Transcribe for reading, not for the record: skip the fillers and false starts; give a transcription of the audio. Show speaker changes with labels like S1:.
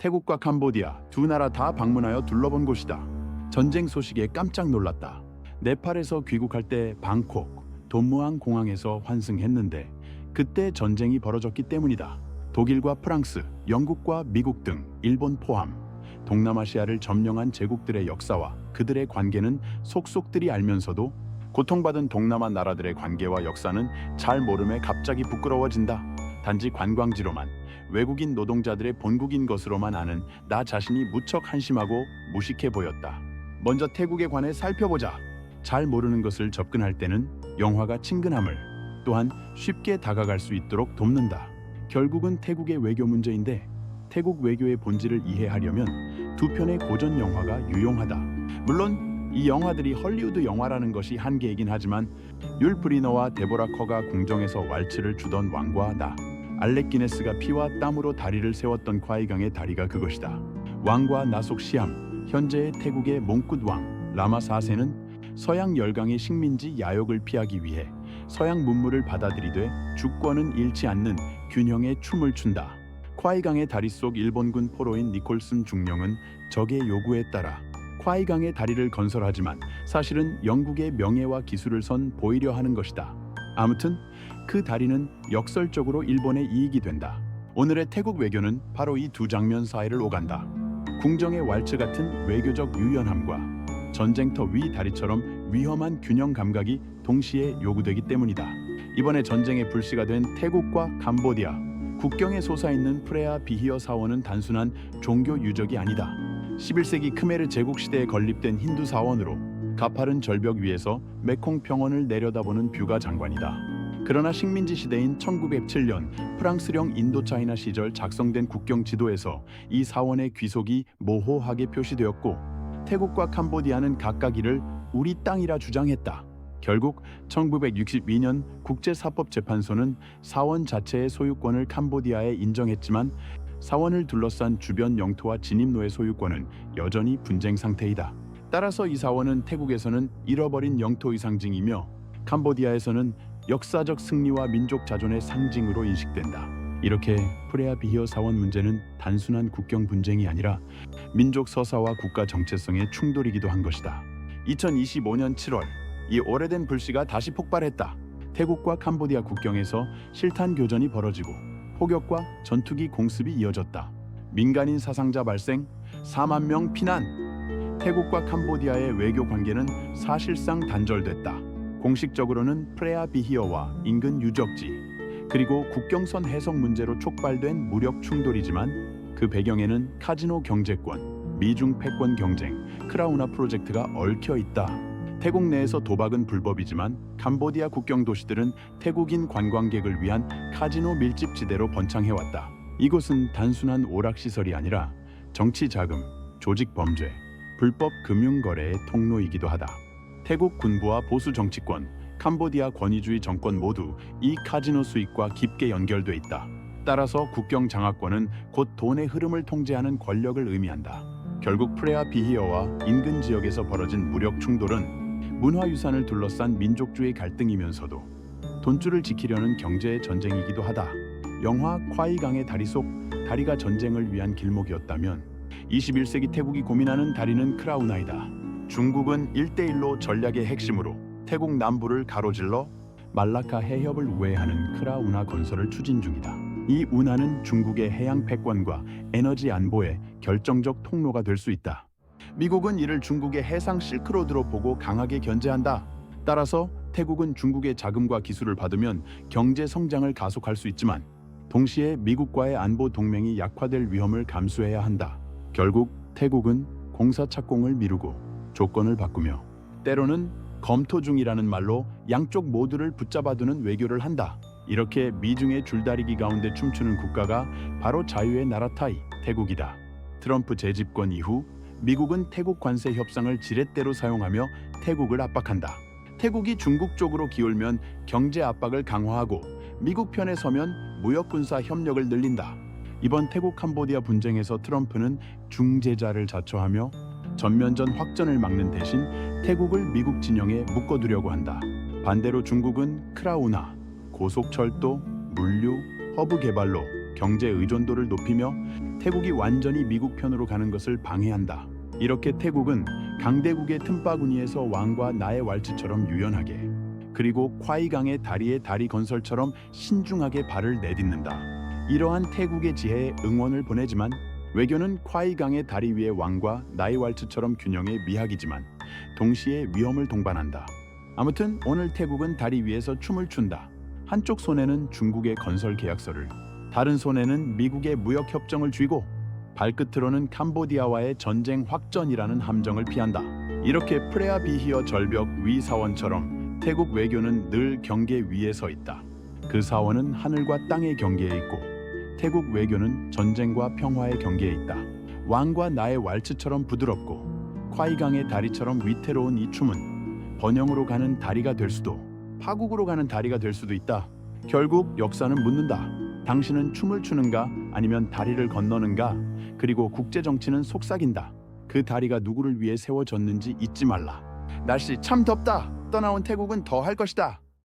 S1: 태국과 캄보디아 두 나라 다 방문하여 둘러본 곳이다. 전쟁 소식에 깜짝 놀랐다. 네팔에서 귀국할 때 방콕, 돈무앙 공항에서 환승했는데 그때 전쟁이 벌어졌기 때문이다. 독일과 프랑스, 영국과 미국 등 일본 포함 동남아시아를 점령한 제국들의 역사와 그들의 관계는 속속들이 알면서도 고통받은 동남아 나라들의 관계와 역사는 잘 모름에 갑자기 부끄러워진다. 단지 관광지로만, 외국인 노동자들의 본국인 것으로만 아는 나 자신이 무척 한심하고 무식해 보였다. 먼저 태국에 관해 살펴보자. 잘 모르는 것을 접근할 때는 영화가 친근함을, 또한 쉽게 다가갈 수 있도록 돕는다. 결국은 태국의 외교 문제인데 태국 외교의 본질을 이해하려면 두 편의 고전 영화가 유용하다. 물론 이 영화들이 헐리우드 영화라는 것이 한계이긴 하지만 율 브리너와 데보라 커가 궁정에서 왈츠를 주던 왕과 나, 알렉 기네스가 피와 땀으로 다리를 세웠던 콰이강의 다리가 그것이다. 왕과 나 속 시암, 현재의 태국의 몽굿왕 라마 4세는 서양 열강의 식민지 야욕을 피하기 위해 서양 문물을 받아들이되 주권은 잃지 않는 균형의 춤을 춘다. 콰이강의 다리 속 일본군 포로인 니콜슨 중령은 적의 요구에 따라 콰이강의 다리를 건설하지만 사실은 영국의 명예와 기술을 선보이려 하는 것이다. 아무튼 그 다리는 역설적으로 일본의 이익이 된다. 오늘의 태국 외교는 바로 이 두 장면 사이를 오간다. 궁정의 왈츠 같은 외교적 유연함과 전쟁터 위 다리처럼 위험한 균형 감각이 동시에 요구되기 때문이다. 이번에 전쟁의 불씨가 된 태국과 캄보디아, 국경에 솟아있는 프레아 비히어 사원은 단순한 종교 유적이 아니다. 11세기 크메르 제국 시대에 건립된 힌두 사원으로 가파른 절벽 위에서 메콩 평원을 내려다보는 뷰가 장관이다. 그러나 식민지 시대인 1907년 프랑스령 인도차이나 시절 작성된 국경 지도에서 이 사원의 귀속이 모호하게 표시되었고 태국과 캄보디아는 각각 이를 우리 땅이라 주장했다. 결국 1962년 국제사법재판소는 사원 자체의 소유권을 캄보디아에 인정했지만 사원을 둘러싼 주변 영토와 진입로의 소유권은 여전히 분쟁 상태이다. 따라서 이 사원은 태국에서는 잃어버린 영토의 상징이며 캄보디아에서는 역사적 승리와 민족 자존의 상징으로 인식된다. 이렇게 프레아 비히어 사원 문제는 단순한 국경 분쟁이 아니라 민족 서사와 국가 정체성의 충돌이기도 한 것이다. 2025년 7월 이 오래된 불씨가 다시 폭발했다. 태국과 캄보디아 국경에서 실탄 교전이 벌어지고 폭격과 전투기 공습이 이어졌다. 민간인 사상자 발생, 4만 명 피난. 태국과 캄보디아의 외교 관계는 사실상 단절됐다. 공식적으로는 프레아 비히어와 인근 유적지, 그리고 국경선 해석 문제로 촉발된 무력 충돌이지만 그 배경에는 카지노 경제권, 미중 패권 경쟁, 크라우나 프로젝트가 얽혀 있다. 태국 내에서 도박은 불법이지만 캄보디아 국경 도시들은 태국인 관광객을 위한 카지노 밀집 지대로 번창해왔다. 이곳은 단순한 오락시설이 아니라 정치 자금, 조직 범죄, 불법 금융 거래의 통로이기도 하다. 태국 군부와 보수 정치권, 캄보디아 권위주의 정권 모두 이 카지노 수익과 깊게 연결돼 있다. 따라서 국경 장악권은 곧 돈의 흐름을 통제하는 권력을 의미한다. 결국 프레아 비히어와 인근 지역에서 벌어진 무력 충돌은 문화유산을 둘러싼 민족주의 갈등이면서도 돈줄을 지키려는 경제 전쟁이기도 하다. 영화 콰이강의 다리 속 다리가 전쟁을 위한 길목이었다면 21세기 태국이 고민하는 다리는 크라우나이다. 중국은 1대1로 전략의 핵심으로 태국 남부를 가로질러 말라카 해협을 우회하는 크라우나 건설을 추진 중이다. 이 운하는 중국의 해양 패권과 에너지 안보의 결정적 통로가 될 수 있다. 미국은 이를 중국의 해상 실크로드로 보고 강하게 견제한다. 따라서 태국은 중국의 자금과 기술을 받으면 경제 성장을 가속할 수 있지만 동시에 미국과의 안보 동맹이 약화될 위험을 감수해야 한다. 결국 태국은 공사착공을 미루고 조건을 바꾸며 때로는 검토 중이라는 말로 양쪽 모두를 붙잡아두는 외교를 한다. 이렇게 미중의 줄다리기 가운데 춤추는 국가가 바로 자유의 나라 타이, 태국이다. 트럼프 재집권 이후 미국은 태국 관세 협상을 지렛대로 사용하며 태국을 압박한다. 태국이 중국 쪽으로 기울면 경제 압박을 강화하고 미국 편에 서면 무역 군사 협력을 늘린다. 이번 태국 캄보디아 분쟁에서 트럼프는 중재자를 자처하며 전면전 확전을 막는 대신 태국을 미국 진영에 묶어두려고 한다. 반대로 중국은 크라우나, 고속철도, 물류, 허브 개발로 경제 의존도를 높이며 태국이 완전히 미국 편으로 가는 것을 방해한다. 이렇게 태국은 강대국의 틈바구니에서 왕과 나의 왈츠처럼 유연하게, 그리고 콰이강의 다리에 다리 건설처럼 신중하게 발을 내딛는다. 이러한 태국의 지혜에 응원을 보내지만 외교는 콰이강의 다리 위의 왕과 나의 왈츠처럼 균형의 미학이지만 동시에 위험을 동반한다. 아무튼 오늘 태국은 다리 위에서 춤을 춘다. 한쪽 손에는 중국의 건설 계약서를, 다른 손에는 미국의 무역 협정을 쥐고 발끝으로는 캄보디아와의 전쟁 확전이라는 함정을 피한다. 이렇게 프레아 비히어 절벽 위 사원처럼 태국 외교는 늘 경계 위에 서 있다. 그 사원은 하늘과 땅의 경계에 있고 태국 외교는 전쟁과 평화의 경계에 있다. 왕과 나의 왈츠처럼 부드럽고 콰이강의 다리처럼 위태로운 이 춤은 번영으로 가는 다리가 될 수도 파국으로 가는 다리가 될 수도 있다. 결국 역사는 묻는다. 당신은 춤을 추는가 아니면 다리를 건너는가? 그리고 국제 정치는 속삭인다. 그 다리가 누구를 위해 세워졌는지 잊지 말라. 날씨 참 덥다. 떠나온 태국은 더 할 것이다.